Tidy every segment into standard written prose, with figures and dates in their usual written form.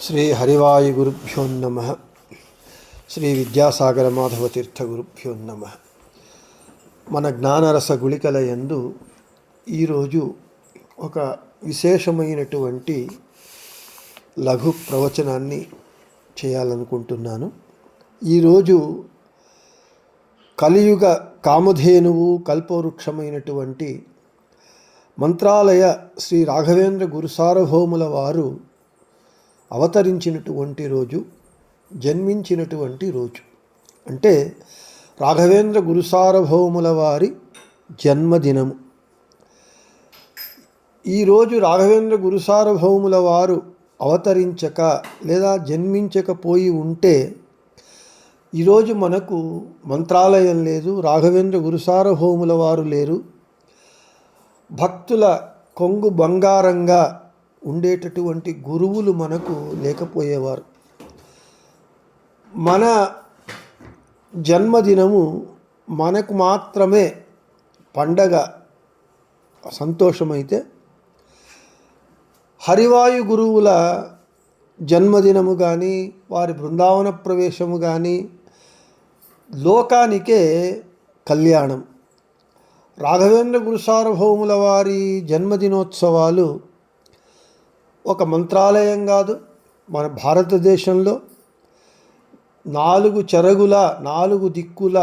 శ్రీ హరివాయుగురుభ్యో నమః. శ్రీ విద్యాసాగర మాధవ తీర్థ గురుభ్యో నమః. మన జ్ఞానరస గుళికల యందు ఈరోజు ఒక విశేషమైనటువంటి లఘు ప్రవచనాన్ని చేయాలనుకుంటున్నాను. ఈరోజు కలియుగ కామధేనువు కల్పవృక్షమైనటువంటి మంత్రాలయ శ్రీ రాఘవేంద్ర గురు సార్వభౌముల వారు అవతరించినటువంటి రోజు, జన్మించినటువంటి రోజు. అంటే రాఘవేంద్ర గురు సార్వభౌముల వారి జన్మదినము. ఈరోజు రాఘవేంద్ర గురు సార్వభౌముల వారు అవతరించక లేదా జన్మించకపోయి ఉంటే ఈరోజు మనకు మంత్రాలయం లేదు, రాఘవేంద్ర గురు సార్వభౌముల వారు లేరు, భక్తుల కొంగు బంగారంగా ఉండేటటువంటి గురువులు మనకు లేకపోయేవారు. మన జన్మదినము మనకు మాత్రమే పండగ, సంతోషమైతే హరివాయు గురువుల జన్మదినము కానీ వారి బృందావన ప్రవేశము కానీ లోకానికే కళ్యాణం. రాఘవేంద్ర గురు సార్వభౌముల వారి జన్మదినోత్సవాలు ఒక మంత్రాలయం కాదు, మన భారతదేశంలో 4 చెరగుల 4 దిక్కుల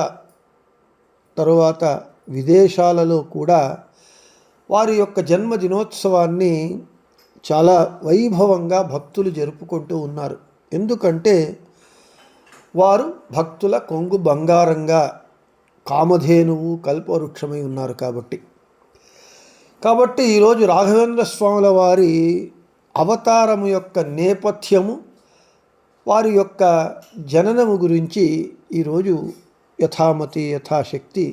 తరువాత విదేశాలలో కూడా వారి యొక్క జన్మదినోత్సవాన్ని చాలా వైభవంగా భక్తులు జరుపుకుంటూ ఉన్నారు. ఎందుకంటే వారు భక్తుల కొంగు బంగారంగా కామధేనువు కల్పవృక్షమై ఉన్నారు కాబట్టి ఈరోజు రాఘవేంద్ర స్వాముల వారి అవతారము యొక్క నేపథ్యము, వారి యొక్క జననము గురించి ఈరోజు యథామతి యథాశక్తి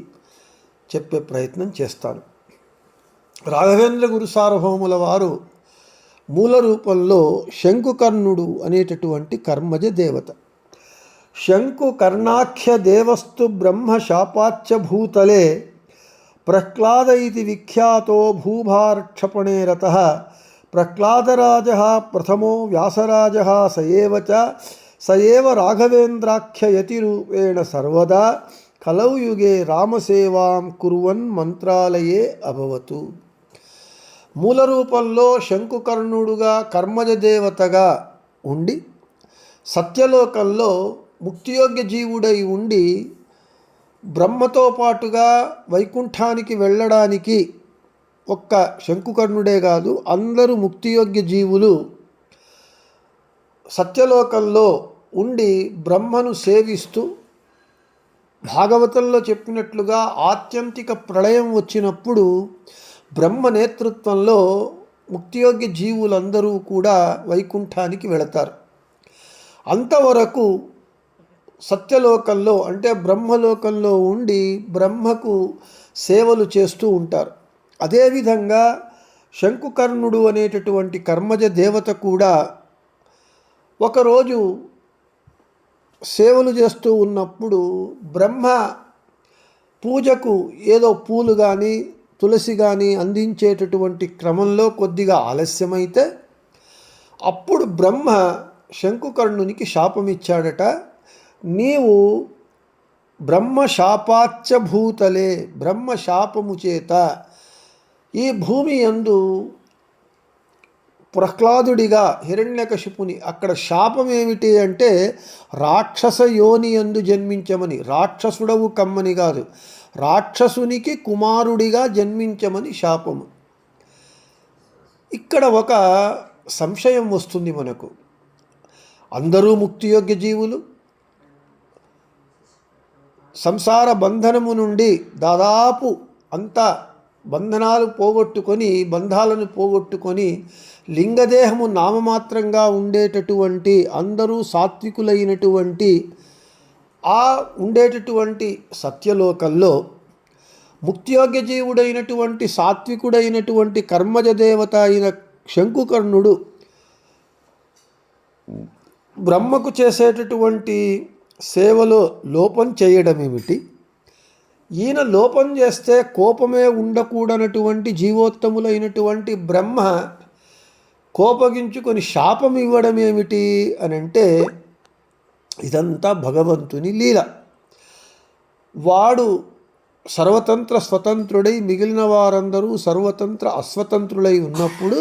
చెప్పే ప్రయత్నం చేస్తాను. రాఘవేంద్ర గురు సార్వభౌముల వారు మూల రూపంలో శంకుకర్ణుడు అనేటటువంటి కర్మజ దేవత. శంకుకర్ణాఖ్య దేవస్తు బ్రహ్మ శాపాచ్య భూతలే ప్రహ్లాద ఇది విఖ్యాతో భూభారక్షపణే రతః ప్రహ్లాదరాజः ప్రథమో వ్యాసరాజः సయేవ రాఘవేంద్రాఖ్య యతిరూపేణ సర్వదా కలౌ యుగే రామసేవాం కుర్వన్ మంత్రాలయే అభవతు. మూల రూపంలో శంకుకర్ణుడుగా కర్మజ దేవతగా ఉండి సత్యలోకంలో ముక్తియోగ్య జీవుడై ఉండి బ్రహ్మతో పాటుగా వైకుంఠానికి వెళ్ళడానికి ఒక్క శంకుకర్ణుడే కాదు, అందరూ ముక్తియోగ్య జీవులు సత్యలోకంలో ఉండి బ్రహ్మను సేవిస్తూ భాగవతంలో చెప్పినట్లుగా ఆత్యంతిక ప్రళయం వచ్చినప్పుడు బ్రహ్మ నేతృత్వంలో ముక్తియోగ్య జీవులందరూ కూడా వైకుంఠానికి వెళతారు. అంతవరకు సత్యలోకంలో అంటే బ్రహ్మలోకంలో ఉండి బ్రహ్మకు సేవలు చేస్తూ ఉంటారు. అదేవిధంగా శంకుకర్ణుడు అనేటటువంటి కర్మజ దేవత కూడా ఒకరోజు సేవలు చేస్తూ ఉన్నప్పుడు బ్రహ్మ పూజకు ఏదో పూలు కానీ తులసి కానీ అందించేటటువంటి క్రమంలో కొద్దిగా ఆలస్యమైతే అప్పుడు బ్రహ్మ శంకుకర్ణునికి శాపమిచ్చాడట. నీవు బ్రహ్మ శాపాచ్య భూతలే, బ్రహ్మ శాపము చేత ఈ భూమి యందు ప్రహ్లాదుడిగా హిరణ్యకశిపుని, అక్కడ శాపం ఏమిటి అంటే రాక్షస యోని యందు జన్మించమని, రాక్షసుడవు కమ్మని కాదు, రాక్షసునికి కుమారుడిగా జన్మించమని శాపము. ఇక్కడ ఒక సంశయం వస్తుంది మనకు. అందరూ ముక్తియోగ్య జీవులు, సంసార బంధనము నుండి దాదాపు అంతా బంధాలను పోగొట్టుకొని లింగదేహము నామమాత్రంగా ఉండేటటువంటి అందరూ సాత్వికులైనటువంటి ఉండేటటువంటి సత్యలోకంలో ముక్తియోగ్య జీవుడైనటువంటి సాత్వికుడైనటువంటి కర్మజ దేవత అయిన శంకుకర్ణుడు బ్రహ్మకు చేసేటటువంటి సేవలో లోపం చేయడం ఏమిటి? ఈయన లోపం చేస్తే కోపమే ఉండకూడనటువంటి జీవోత్తములైనటువంటి బ్రహ్మ కోపగించుకొని శాపం ఇవ్వడం ఏమిటి అని అంటే ఇదంతా భగవంతుని లీల. వాడు సర్వతంత్ర స్వతంత్రుడై మిగిలిన వారందరూ సర్వతంత్ర అస్వతంత్రులై ఉన్నప్పుడు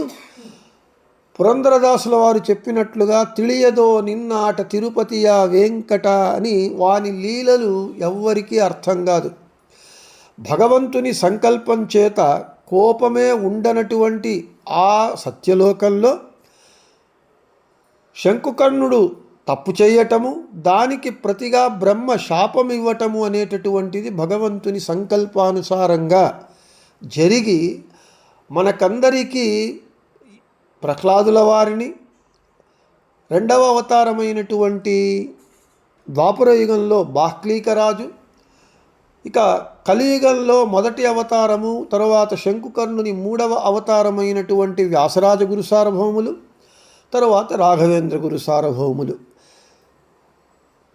పురంధరదాసుల వారు చెప్పినట్లుగా తెలియదో నిన్నాట తిరుపతియా వెంకట అని వాని లీలలు ఎవ్వరికీ అర్థం కాదు. భగవంతుని సంకల్పం చేత కోపమే ఉండనటువంటి ఆ సత్యలోకంలో శంకుకర్ణుడు తప్పు చేయటము, దానికి ప్రతిగా బ్రహ్మ శాపం ఇవ్వటము అనేటటువంటిది భగవంతుని సంకల్పానుసారంగా జరిగి మనకందరికీ ప్రహ్లాదుల వారిని రెండవ అవతారమైనటువంటి ద్వాపరయుగంలో బాహ్లీకరాజు, ఇక కలియుగంలో మొదటి అవతారము తరువాత శంకుకర్ణుని మూడవ అవతారమైనటువంటి వ్యాసరాజ గురు సార్వభౌములు, తరువాత రాఘవేంద్ర గురు సార్వభౌములు.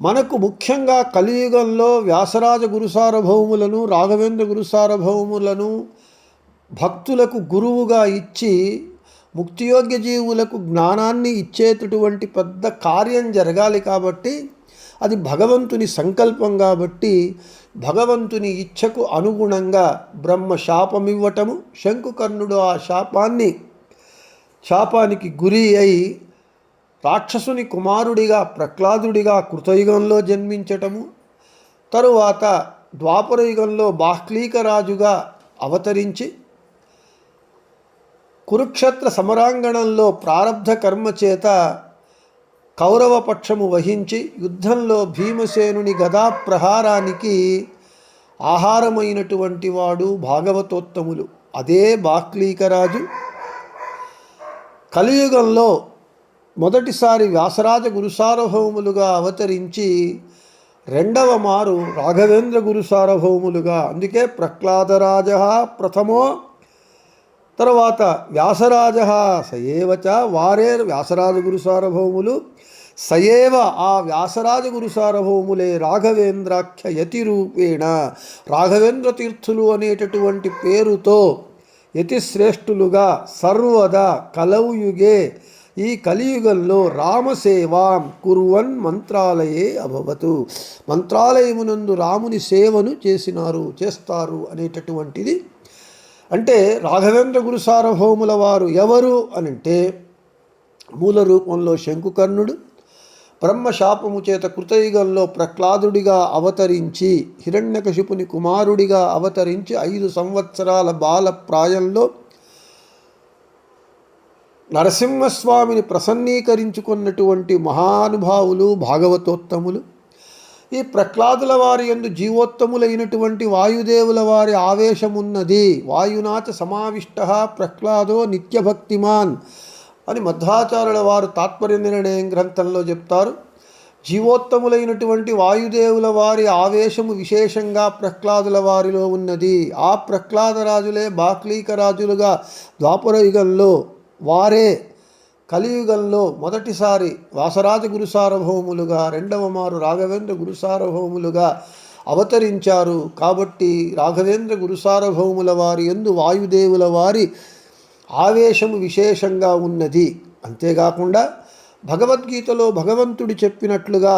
మనకు ముఖ్యంగా కలియుగంలో వ్యాసరాజ గురు సార్వభౌములను రాఘవేంద్ర గురు సార్వభౌములను భక్తులకు గురువుగా ఇచ్చి ముక్తియోగ్య జీవులకు జ్ఞానాన్ని ఇచ్చేటటువంటి పెద్ద కార్యం జరగాలి. కాబట్టి అది భగవంతుని సంకల్పం. కాబట్టి భగవంతుని ఇచ్ఛకు అనుగుణంగా బ్రహ్మ శాపమివ్వటము, శంకుకర్ణుడు ఆ శాపానికి గురి అయి రాక్షసుని కుమారుడిగా ప్రహ్లాదుడిగా కృతయుగంలో జన్మించటము, తరువాత ద్వాపరయుగంలో బాహ్లీకరాజుగా అవతరించి కురుక్షేత్ర సమరాంగణంలో ప్రారబ్ధ కర్మ చేత కౌరవ పక్షము వహించి యుద్ధంలో భీమసేనుని గదా ప్రహారానికి ఆహారమైనటువంటి వాడు భాగవతోత్తములు. అదే బాహ్లీకరాజు కలియుగంలో మొదటిసారి వ్యాసరాజ గురు సార్వభౌములుగా అవతరించి రెండవ మారు రాఘవేంద్ర గురు సార్వభౌములుగా, అందుకే ప్రహ్లాదరాజ ప్రథమో తర్వాత వ్యాసరాజ సయేవచ, వారే వ్యాసరాజ గురు సార్వభౌములు, సయేవ ఆ వ్యాసరాజ గురు సార్వభౌములే రాఘవేంద్రాఖ్య యతిరూపేణ, రాఘవేంద్ర తీర్థులు అనేటటువంటి పేరుతో యతిశ్రేష్ఠులుగా సర్వదా కలౌయుగే ఈ కలియుగంలో రామసేవాం కుర్వన్ మంత్రాలయే అభవతు, మంత్రాలయమునందు రాముని సేవను చేస్తారు అనేటటువంటిది. అంటే రాఘవేంద్ర గురు సార్వభౌముల వారు ఎవరు అనంటే మూల రూపంలో శంకుకర్ణుడు, బ్రహ్మశాపము చేత కృతయుగంలో ప్రహ్లాదుడిగా అవతరించి హిరణ్యకశిపుని కుమారుడిగా అవతరించి 5 సంవత్సరాల బాల ప్రాయంలో నరసింహస్వామిని ప్రసన్నీకరించుకున్నటువంటి మహానుభావులు భాగవతోత్తములు. ఈ ప్రహ్లాదుల వారి యందు జీవోత్తములైనటువంటి వాయుదేవుల వారి ఆవేశమున్నది. వాయునాథ సమావిష్ట ప్రహ్లాదో నిత్యభక్తిమాన్ అని మధ్వాచార్యుల వారు తాత్పర్య నిర్ణయం గ్రంథంలో చెప్తారు. జీవోత్తములైనటువంటి వాయుదేవుల వారి ఆవేశము విశేషంగా ప్రహ్లాదుల వారిలో ఉన్నది. ఆ ప్రహ్లాదరాజులే బాహ్లీకరాజులుగా ద్వాపరయుగంలో, వారే కలియుగంలో మొదటిసారి వ్యాసరాజ గురు సార్వభౌములుగా, రెండవ మారు రాఘవేంద్ర గురు సార్వభౌములుగా అవతరించారు. కాబట్టి రాఘవేంద్ర గురు సార్వభౌముల వారి యందు వాయుదేవుల వారి ఆవేశము విశేషంగా ఉన్నది. అంతేకాకుండా భగవద్గీతలో భగవంతుడు చెప్పినట్లుగా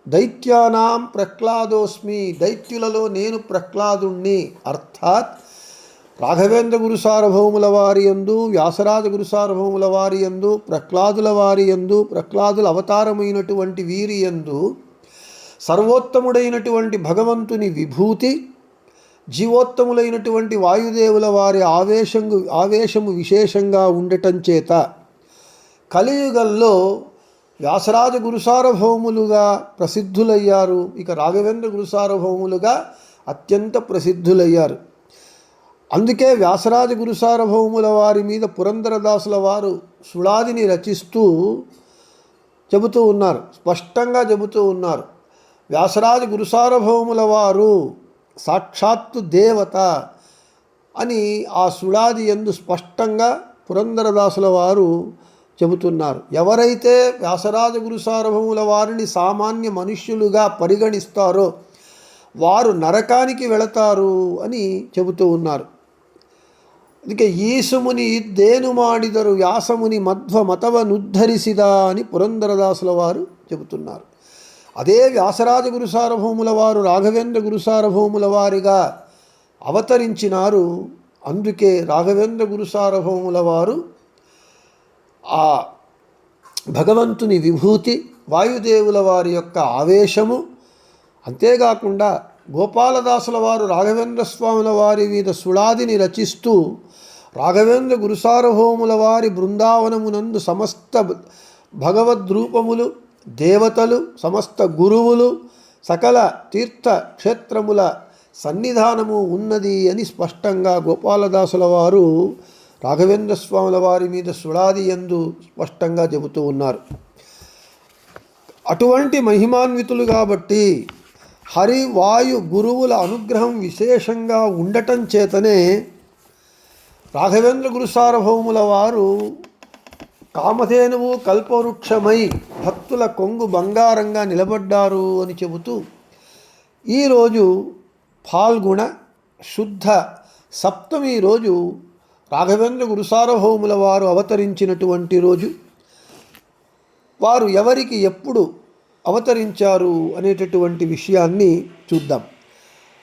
దైత్యానాం ప్రహ్లాదోస్మి, దైత్యులలో నేను ప్రహ్లాదుణ్ణి, అర్థాత్ రాఘవేంద్ర గురు సార్వభౌముల వారి యందు, వ్యాసరాజ గురు సార్వభౌముల వారి యందు, ప్రహ్లాదుల వారి యందు, ప్రహ్లాదుల అవతారమైనటువంటి వీరి యందు సర్వోత్తముడైనటువంటి భగవంతుని విభూతి, జీవోత్తములైనటువంటి వాయుదేవుల వారి ఆవేశము విశేషంగా ఉండటం చేత కలియుగంలో వ్యాసరాజ గురు సార్వభౌములుగా ప్రసిద్ధులయ్యారు. ఇక రాఘవేంద్ర గురు సార్వభౌములుగా అత్యంత ప్రసిద్ధులయ్యారు. అందుకే వ్యాసరాజ గురు సార్వభౌముల వారి మీద పురంధరదాసుల వారు సుళాదిని రచిస్తూ చెబుతూ ఉన్నారు, స్పష్టంగా చెబుతూ ఉన్నారు. వ్యాసరాజ గురు సార్వభౌముల వారు సాక్షాత్తు దేవత అని ఆ సుళాది యందు స్పష్టంగా పురంధరదాసుల వారు చెబుతున్నారు. ఎవరైతే వ్యాసరాజ గురు సార్వభౌముల వారిని సామాన్య మనుష్యులుగా పరిగణిస్తారో వారు నరకానికి వెళతారు అని చెబుతూ ఉన్నారు. అందుకే ఈసుముని ఇದ್ದೇನು ಮಾಡಿದರು వ్యాసముని మధ్వ మతవనుద్ధరిసిద అని పురంధరదాసుల వారు చెబుతున్నారు. అదే వ్యాసరాజ గురు సార్వభౌముల వారు రాఘవేంద్ర గురు సార్వభౌముల వారిగా అవతరించినారు. అందుకే రాఘవేంద్ర గురు సార్వభౌముల వారు ఆ భగవంతుని విభూతి, వాయుదేవుల వారి యొక్క ఆవేశము, అంతేకాకుండా గోపాలదాసుల వారు రాఘవేంద్ర స్వాముల వారి మీద సుళాదిని రచిస్తూ రాఘవేంద్ర గురు సార్వభౌముల వారి బృందావనమునందు సమస్త భగవద్రూపములు, దేవతలు, సమస్త గురువులు, సకల తీర్థ క్షేత్రముల సన్నిధానము ఉన్నది అని స్పష్టంగా గోపాలదాసుల వారు రాఘవేంద్ర స్వాముల వారి మీద సుళాది యందు స్పష్టంగా చెబుతూ ఉన్నారు. అటువంటి మహిమాన్వితులు కాబట్టి హరి వాయు గురువుల అనుగ్రహం విశేషంగా ఉండటం చేతనే రాఘవేంద్ర గురు సార్వభౌముల వారు కామధేనువు కల్పవృక్షమై భక్తుల కొంగు బంగారంగా నిలబడ్డారు అని చెబుతూ ఈరోజు ఫాల్గుణ శుద్ధ సప్తమి రోజు రాఘవేంద్ర గురు సార్వభౌముల వారు అవతరించినటువంటి రోజు. వారు ఎవరికి ఎప్పుడు అవతరించారు అనేటటువంటి విషయాన్ని చూద్దాం.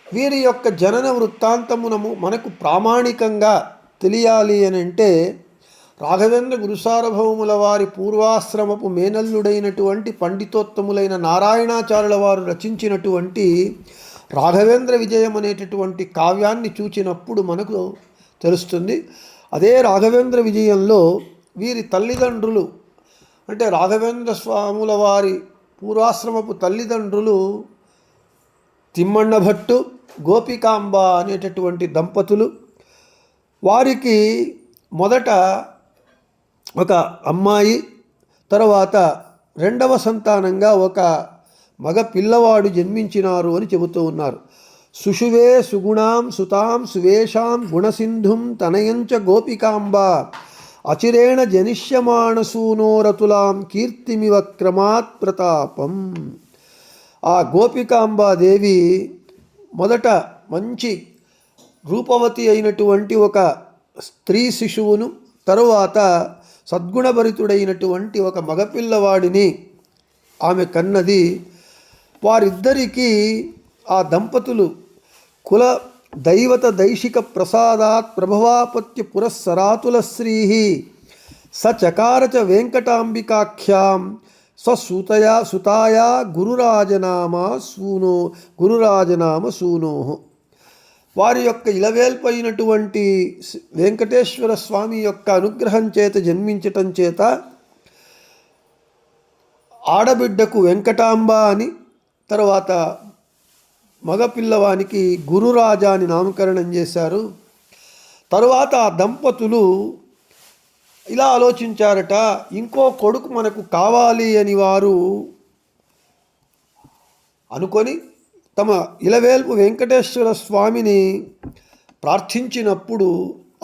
వీరి యొక్క జనన వృత్తాంతమునము మనకు ప్రామాణికంగా తెలియాలి అని అంటే రాఘవేంద్ర గురు సార్వభౌముల వారి పూర్వాశ్రమపు మేనల్లుడైనటువంటి పండితోత్తములైన నారాయణాచార్యుల వారు రచించినటువంటి రాఘవేంద్ర విజయం అనేటటువంటి కావ్యాన్ని చూచినప్పుడు మనకు తెలుస్తుంది. అదే రాఘవేంద్ర విజయంలో వీరి తల్లిదండ్రులు అంటే రాఘవేంద్ర స్వాముల వారి పూర్వాశ్రమపు తల్లిదండ్రులు తిమ్మಣ್ణ భట్టు, గోపికాంబ అనేటటువంటి దంపతులు. వారికి మొదట ఒక అమ్మాయి, తర్వాత రెండవ సంతానంగా ఒక మగ పిల్లవాడు జన్మించినారు అని చెబుతూ ఉన్నారు. సుషువే సుగుణాం సుతాం సువేషాం గుణసింధుం తనయంచ గోపికాంబ అచిరేణ జనిష్యమాణసూనోరతులాం కీర్తిమివ క్రమాత్ ప్రతాపం. ఆ గోపికాంబాదేవి మొదట మంచి రూపవతి అయినటువంటి ఒక స్త్రీ శిశువును, తరువాత సద్గుణభరితుడైనటువంటి ఒక మగపిల్లవాడిని ఆమె కన్నది. వారిద్దరికీ ఆ దంపతులు కుల దైవత దైశిక ప్రసాదాత్ ప్రభవాపత్య పురస్సరాతుల శ్రీ సచకారచ వెంకటాంబికాఖ్యాం స్వసూతయా సుతాయా గురురాజనామ సూనో. వారి యొక్క ఇలవేల్పైనటువంటి వెంకటేశ్వర స్వామి యొక్క అనుగ్రహం చేత జన్మించటం చేత ఆడబిడ్డకు వెంకటాంబ అని, తర్వాత మగపిల్లవానికి గురురాజా అని నామకరణం చేశారు. తరువాత ఆ దంపతులు ఇలా ఆలోచించారట, ఇంకో కొడుకు మనకు కావాలి అని వారు అనుకొని తమ ఇలవేల్పు వెంకటేశ్వర స్వామిని ప్రార్థించినప్పుడు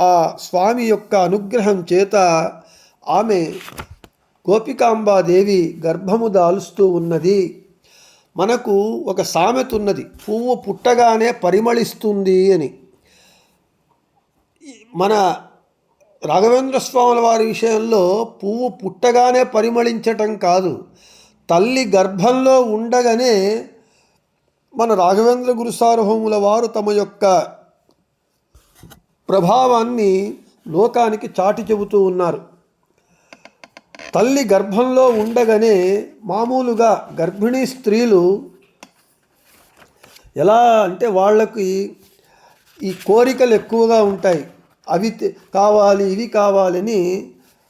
ఆ స్వామి యొక్క అనుగ్రహం చేత ఆమె గోపికాంబాదేవి గర్భము దాలుస్తూ ఉన్నది. మనకు ఒక సామెత ఉన్నది, పువ్వు పుట్టగానే పరిమళిస్తుంది అని. మన రాఘవేంద్ర స్వాముల వారి విషయంలో పువ్వు పుట్టగానే పరిమళించటం కాదు, తల్లి గర్భంలో ఉండగానే మన రాఘవేంద్ర గురు సార్వభౌముల వారు తమ యొక్క ప్రభావాన్ని లోకానికి చాటి చెబుతూ ఉన్నారు. తల్లి గర్భంలో ఉండగానే మామూలుగా గర్భిణీ స్త్రీలు ఎలా అంటే వాళ్ళకి ఈ కోరికలు ఎక్కువగా ఉంటాయి, అవి కావాలి ఇవి కావాలని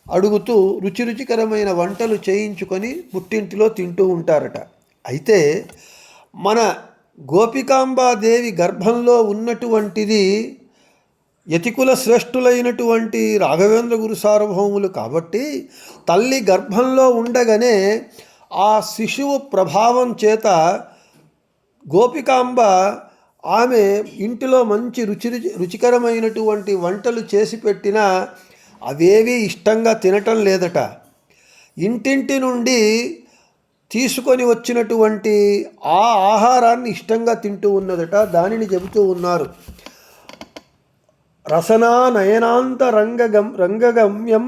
అడుగుతూ రుచికరమైన వంటలు చేయించుకొని పుట్టింటిలో తింటూ ఉంటారట. అయితే మన గోపికాంబాదేవి గర్భంలో ఉన్నటువంటిది యతికుల శ్రేష్ఠులైనటువంటి రాఘవేంద్ర గురు సార్వభౌములు కాబట్టి తల్లి గర్భంలో ఉండగానే ఆ శిశువు ప్రభావం చేత గోపికాంబ ఆమె ఇంటిలో మంచి రుచికరమైనటువంటి వంటలు చేసి పెట్టినా అవేవి ఇష్టంగా తినటం లేదట. ఇంటింటి నుండి తీసుకొని వచ్చినటువంటి ఆ ఆహారాన్ని ఇష్టంగా తింటూ ఉన్నదట. దానిని చెబుతూ ఉన్నారు. రసనా రంగగమ్యం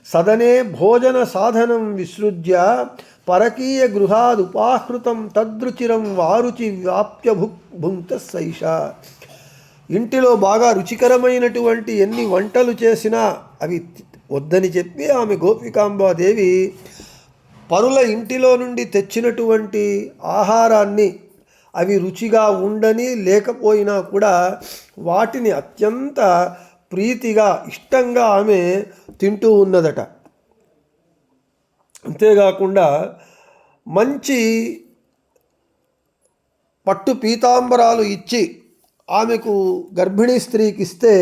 సదనే భోజన సాధనం విసృజ్య పరకీయ గృహాదుపాహృతం తద్రుచిరం వారుచి వ్యాప్య భుంక్త సైష. ఇంటిలో బాగా రుచికరమైనటువంటి ఎన్ని వంటలు చేసినా అవి వద్దని చెప్పి ఆమె గోపికాంబాదేవి పరుల ఇంటిలో నుండి తెచ్చినటువంటి ఆహారాన్ని అవి రుచిగా ఉండని లేకపోయినా కూడా వాటిని అత్యంత ప్రీతిగా ఇష్టంగా ఆమె తింటూ ఉన్నదట. అంతేకాకుండా మంచి పట్టు పీతాంబరాలు ఇచ్చి ఆమెకు గర్భిణీ స్త్రీకి ఇస్తే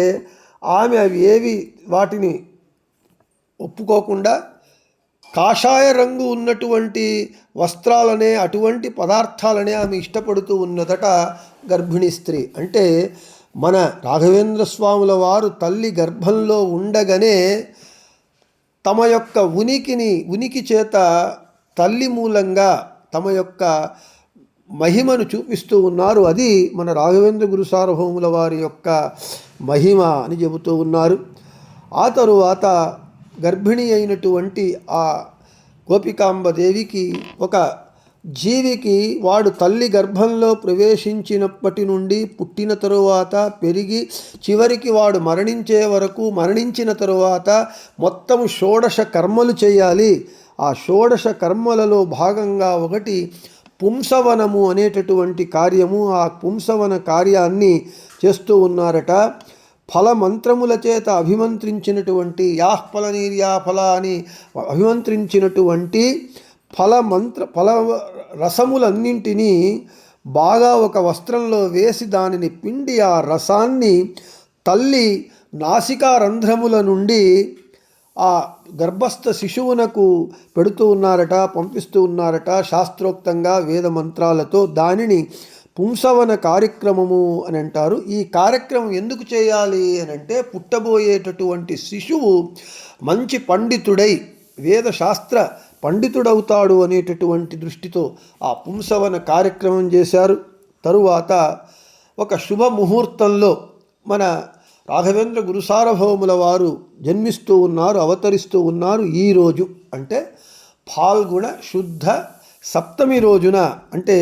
ఆమె అవి ఏవి వాటిని ఒప్పుకోకుండా కాషాయ రంగు ఉన్నటువంటి వస్త్రాలనే అటువంటి పదార్థాలనే ఆమె ఇష్టపడుతూ ఉన్నదట గర్భిణీ స్త్రీ. అంటే మన రాఘవేంద్ర స్వాముల వారు తల్లి గర్భంలో ఉండగానే తమ యొక్క ఉనికి చేత తల్లి మూలంగా తమ యొక్క మహిమను చూపిస్తూ ఉన్నారు. అది మన రాఘవేంద్ర గురు సార్వభౌముల వారి యొక్క మహిమ అని చెబుతూ ఉన్నారు. ఆ తరువాత గర్భిణి అయినటువంటి ఆ గోపికాంబదేవికి ఒక జీవికి వాడు తల్లి గర్భంలో ప్రవేశించినప్పటి నుండి పుట్టిన తరువాత పెరిగి చివరికి వాడు మరణించే వరకు మరణించిన తరువాత మొత్తం షోడశ కర్మలు చేయాలి. ఆ షోడశ కర్మలలో భాగంగా ఒకటి పుంసవనము అనేటటువంటి కార్యము. ఆ పుంసవన కార్యాన్ని చేస్తూ ఉన్నారట. ఫలమంత్రముల చేత అభిమంత్రించినటువంటి యాఫల నీర్యాఫల అని అభిమంత్రించినటువంటి ఫల రసములన్నింటినీ బాగా ఒక వస్త్రంలో వేసి దానిని పిండి ఆ రసాన్ని తల్లి నాసికా రంధ్రముల నుండి ఆ గర్భస్థ శిశువునకు పెడుతూ ఉన్నారట, పంపిస్తూ ఉన్నారట శాస్త్రోక్తంగా వేద మంత్రాలతో. దానిని పుంసవన కార్యక్రమము అని అంటారు. ఈ కార్యక్రమం ఎందుకు చేయాలి అని అంటే పుట్టబోయేటటువంటి శిశువు మంచి పండితుడై వేదశాస్త్ర పండితుడవుతాడు అనేటటువంటి దృష్టితో ఆ పుంసవన కార్యక్రమం చేశారు. తరువాత ఒక శుభముహూర్తంలో మన రాఘవేంద్ర గురుసార్వభౌముల వారు జన్మిస్తూ ఉన్నారు, అవతరిస్తూ ఉన్నారు. ఈరోజు అంటే ఫాల్గుణ శుద్ధ సప్తమి రోజున, అంటే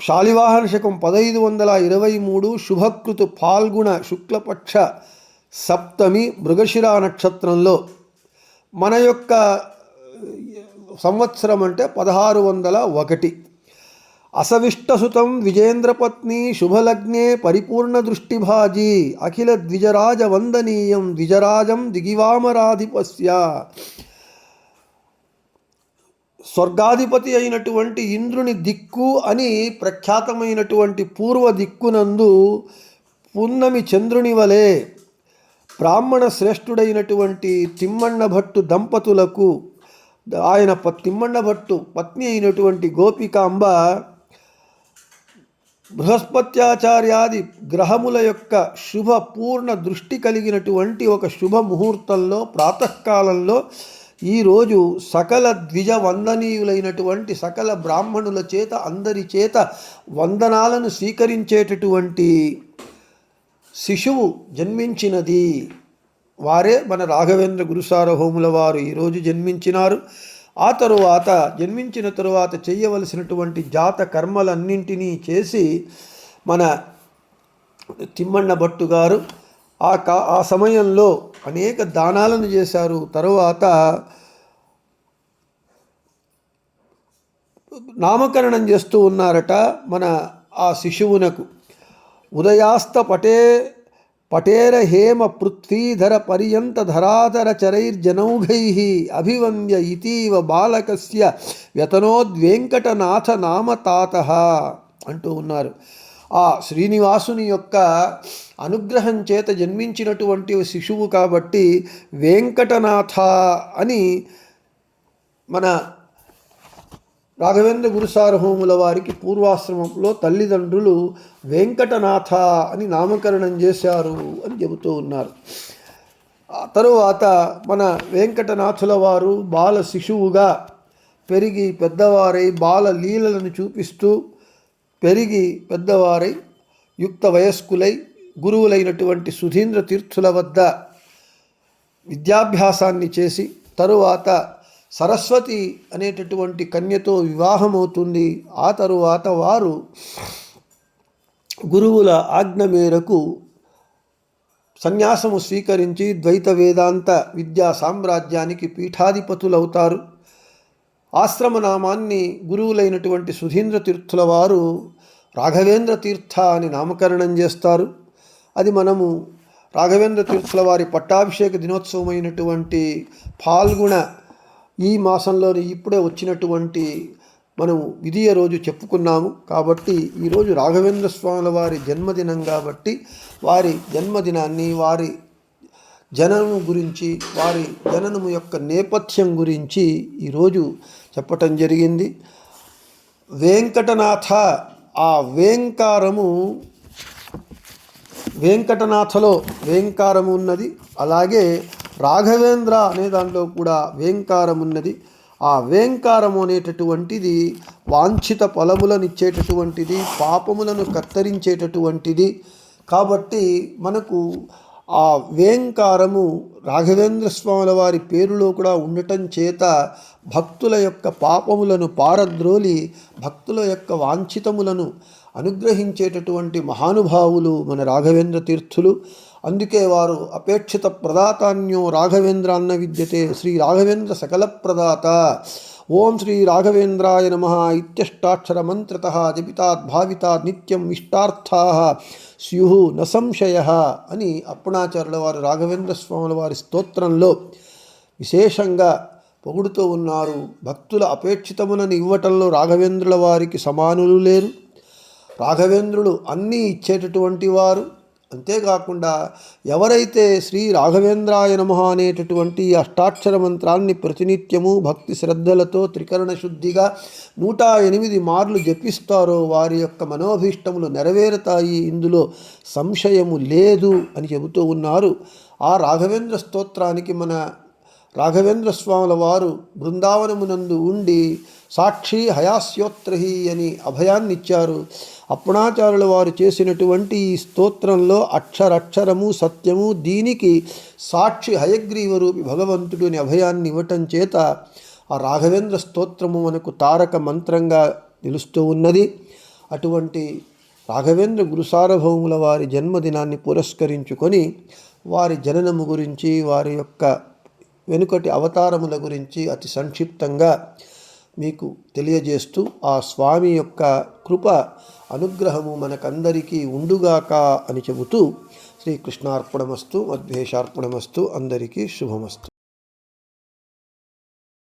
శాలివాహన శకం 1523 శుభకృతు ఫాల్గుణ శుక్లపక్ష సప్తమి మృగశిరా నక్షత్రంలో మన యొక్క సంవత్సరం అంటే 1601 అసవిష్టసుతం విజేంద్రపత్ని శుభలగ్నే పరిపూర్ణ దృష్టిభాజీ అఖిల ద్విజరాజ వందనీయం ద్విజరాజం దిగివామరాధిపస్య. స్వర్గాధిపతి అయినటువంటి ఇంద్రుని దిక్కు అని ప్రఖ్యాతమైనటువంటి పూర్వ దిక్కునందు పున్నమి చంద్రుని వలె బ్రాహ్మణ శ్రేష్ఠుడైనటువంటి తిమ్మಣ್ణ భట్టు దంపతులకు ఆయన తిమ్మಣ್ణ భట్టు పత్ని అయినటువంటి గోపికాంబ బృహస్పత్యాచార్యాది గ్రహముల యొక్క శుభ పూర్ణ దృష్టి కలిగినటువంటి ఒక శుభ ముహూర్తంలో ప్రాతకాలంలో ఈరోజు సకల ద్విజ వందనీయులైనటువంటి సకల బ్రాహ్మణుల చేత అందరి చేత వందనాలను స్వీకరించేటటువంటి శిశువు జన్మించినది. వారే మన రాఘవేంద్ర గురుసార్వభౌముల వారు ఈరోజు జన్మించినారు. ఆ తరువాత జన్మించిన తరువాత చేయవలసినటువంటి జాత కర్మలన్నింటినీ చేసి మన తిమ్మಣ್ణ భట్టు గారు ఆ సమయంలో అనేక దానాలను చేశారు. తరువాత నామకరణం చేస్తూ ఉన్నారట మన ఆ శిశువునకు. ఉదయాస్త పటేర హేమ పృథ్వీధర పర్యంత ధరాధర చరైర్జనౌఘై అభివంద్య ఇతీవ బాలకస్య వ్యతనోద్వేంకటనాథ నామ తాత అంటూ ఉన్నారు. ఆ శ్రీనివాసుని యొక్క అనుగ్రహం చేత జన్మించినటువంటి శిశువు కాబట్టి వెంకటనాథ అని మన రాఘవేంద్ర గురుసార్వభౌముల వారికి పూర్వాశ్రమంలో తల్లిదండ్రులు వెంకటనాథ అని నామకరణం చేశారు అని చెబుతూ ఉన్నారు. తరువాత మన వెంకటనాథుల వారు బాల శిశువుగా పెరిగి పెద్దవారై బాల లీలలను చూపిస్తూ పెరిగి పెద్దవారై యుక్త వయస్కులై గురువులైనటువంటి సుధీంద్ర తీర్థుల వద్ద విద్యాభ్యాసాన్ని చేసి తరువాత సరస్వతి అనేటటువంటి కన్యతో వివాహమవుతుంది. ఆ తరువాత వారు గురువుల ఆజ్ఞ మేరకు సన్యాసము స్వీకరించి ద్వైత వేదాంత విద్యా సామ్రాజ్యానికి పీఠాధిపతులవుతారు. ఆశ్రమనామాన్ని గురువులైనటువంటి సుధీంద్ర తీర్థుల వారు రాఘవేంద్ర తీర్థ అని నామకరణం చేస్తారు. అది మనము రాఘవేంద్ర తీర్థుల వారి పట్టాభిషేక దినోత్సవమైనటువంటి ఫాల్గుణ ఈ మాసంలోని ఇప్పుడే వచ్చినటువంటి మనం విధియ రోజు చెప్పుకున్నాము. కాబట్టి ఈరోజు రాఘవేంద్ర స్వాముల వారి జన్మదినం కాబట్టి వారి జన్మదినాన్ని, వారి జననము గురించి, వారి జననము యొక్క నేపథ్యం గురించి ఈరోజు చెప్పటం జరిగింది. వెంకటనాథ, ఆ వేంకారము, వెంకటనాథలో వేంకారము ఉన్నది. అలాగే రాఘవేంద్ర అనే దాంట్లో కూడా వేంకారం ఉన్నది. ఆ వేంకారము అనేటటువంటిది వాంఛిత ఫలములనిచ్చేటటువంటిది, పాపములను కత్తరించేటటువంటిది. కాబట్టి మనకు ఆ వేంకారము రాఘవేంద్ర స్వాముల వారి పేరులో కూడా ఉండటం చేత భక్తుల యొక్క పాపములను పారద్రోలి భక్తుల యొక్క వాంఛితములను అనుగ్రహించేటటువంటి మహానుభావులు మన రాఘవేంద్ర తీర్థులు. అందుకే వారు అపేక్షిత ప్రదాతాన్యో రాఘవేంద్ర అన్న విద్యతే శ్రీ రాఘవేంద్ర సకల ప్రదాత. ఓం శ్రీ రాఘవేంద్రాయ నమః ఇత్యష్టాక్షర మంత్రతః జపితాత్ భావితాత్ నిత్యం ఇష్టార్థా స్యుః న సంశయః అని అప్పణాచార్యుల వారు రాఘవేంద్ర స్వాముల వారి స్తోత్రంలో విశేషంగా పొగుడుతూ ఉన్నారు. భక్తుల అపేక్షితములను ఇవ్వటంలో రాఘవేంద్రుల వారికి సమానులు లేరు. రాఘవేంద్రుడు అన్నీ ఇచ్చేటటువంటి వారు. అంతేకాకుండా ఎవరైతే శ్రీ రాఘవేంద్రాయ నమః అనేటటువంటి అష్టాక్షర మంత్రాన్ని ప్రతినిత్యము భక్తి శ్రద్ధలతో త్రికరణ శుద్ధిగా 108 మార్లు జపిస్తారో వారి యొక్క మనోభీష్టములు నెరవేరుతాయి, ఇందులో సంశయము లేదు అని చెబుతూ ఉన్నారు. ఆ రాఘవేంద్ర స్తోత్రానికి మన రాఘవేంద్ర స్వాముల వారు బృందావనమునందు ఉండి సాక్షి హయాస్యోత్రహి అని అభయాన్నిచ్చారు. అప్పణాచార్యుల వారు చేసినటువంటి ఈ స్తోత్రంలో అక్షరక్షరము సత్యము, దీనికి సాక్షి హయగ్రీవరూపి భగవంతుడు అని అభయాన్ని ఇవ్వటం చేత ఆ రాఘవేంద్ర స్తోత్రము మనకు తారక మంత్రంగా నిలుస్తూ ఉన్నది. అటువంటి రాఘవేంద్ర గురుసార్వభౌముల వారి జన్మదినాన్ని పురస్కరించుకొని వారి జననము గురించి, వారి యొక్క వెనుకటి అవతారముల గురించి అతి సంక్షిప్తంగా మీకు తెలియజేస్తూ ఆ స్వామి యొక్క కృప అనుగ్రహము మనకందరికీ ఉండుగాక అని చెబుతూ శ్రీకృష్ణార్పణమస్తు, మధ్వేషార్పణమస్తు. అందరికీ శుభమస్తు.